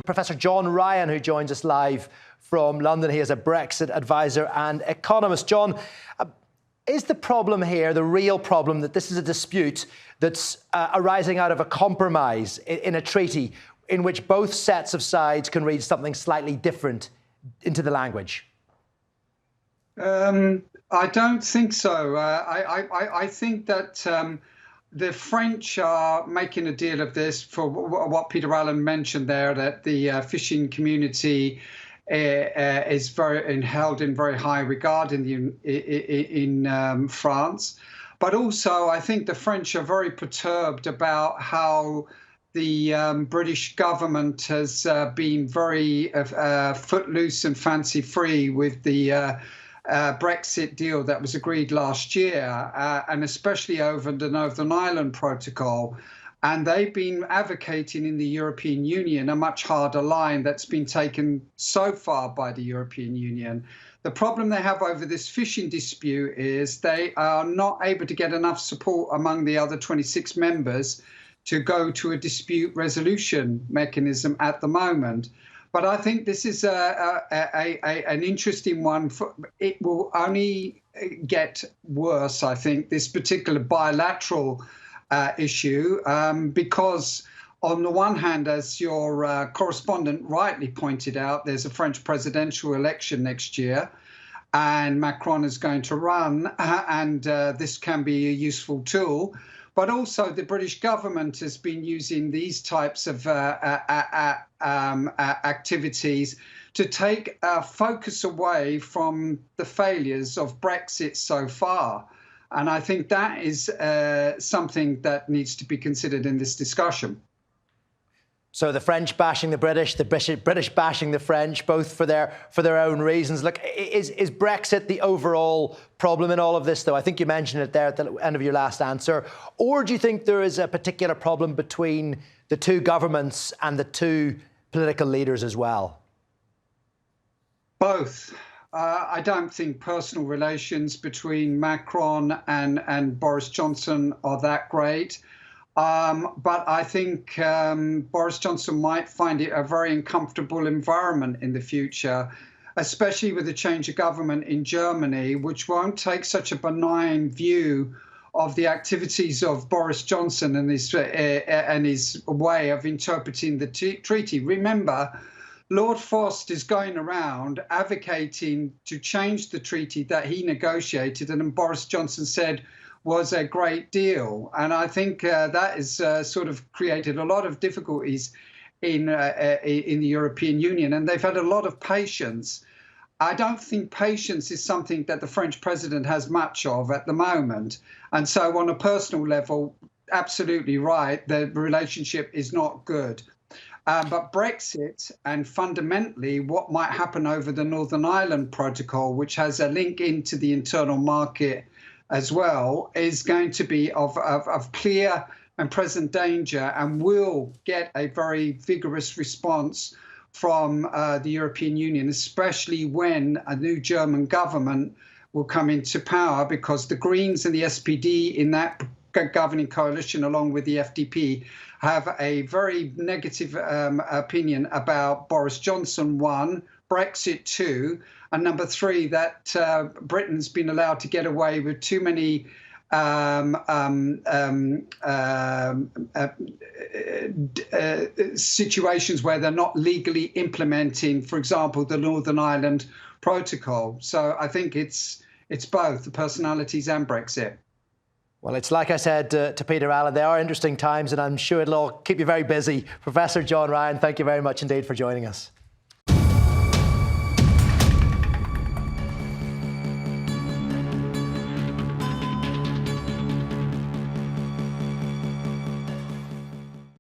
Professor John Ryan, who joins us live from London. He is a Brexit advisor and economist. John, is the problem here, the real problem, that this is a dispute that's arising out of a compromise in a treaty in which both sets of sides can read something slightly different into the language? I don't think so. I think that the French are making a deal of this for what Peter Allen mentioned there, that the fishing community is held in very high regard in France. But also, I think the French are very perturbed about how the British government has been very footloose and fancy-free with the Brexit deal that was agreed last year, and especially over the Northern Ireland Protocol. And they've been advocating in the European Union a much harder line that's been taken so far by the European Union. The problem they have over this fishing dispute is they are not able to get enough support among the other 26 members to go to a dispute resolution mechanism at the moment. But I think this is an interesting one. It will only get worse, I think, this particular bilateral issue, because on the one hand, as your correspondent rightly pointed out, there's a French presidential election next year, and Macron is going to run, and this can be a useful tool. But also the British government has been using these types of activities to take focus away from the failures of Brexit so far. And I think that is something that needs to be considered in this discussion. So the French bashing the British bashing the French, both for their own reasons. Look, is Brexit the overall problem in all of this, though? I think you mentioned it there at the end of your last answer. Or do you think there is a particular problem between the two governments and the two political leaders as well? Both. I don't think personal relations between Macron and Boris Johnson are that great. But I think Boris Johnson might find it a very uncomfortable environment in the future, especially with the change of government in Germany, which won't take such a benign view of the activities of Boris Johnson and his way of interpreting the treaty. Remember, Lord Frost is going around advocating to change the treaty that he negotiated, and Boris Johnson said was a great deal. And I think that has sort of created a lot of difficulties in the European Union, and they've had a lot of patience. I don't think patience is something that the French president has much of at the moment. And so on a personal level, absolutely right, the relationship is not good. But Brexit, and fundamentally what might happen over the Northern Ireland Protocol, which has a link into the internal market as well, is going to be of clear and present danger, and will get a very vigorous response from the European Union, especially when a new German government will come into power, because the Greens and the SPD in that governing coalition, along with the FDP, have a very negative opinion about Boris Johnson, one, Brexit, two, and number three, that Britain's been allowed to get away with too many situations where they're not legally implementing, for example, the Northern Ireland Protocol. So I think it's both the personalities and Brexit. Well, it's like I said to Peter Allen, they are interesting times, and I'm sure it'll all keep you very busy. Professor John Ryan, thank you very much indeed for joining us.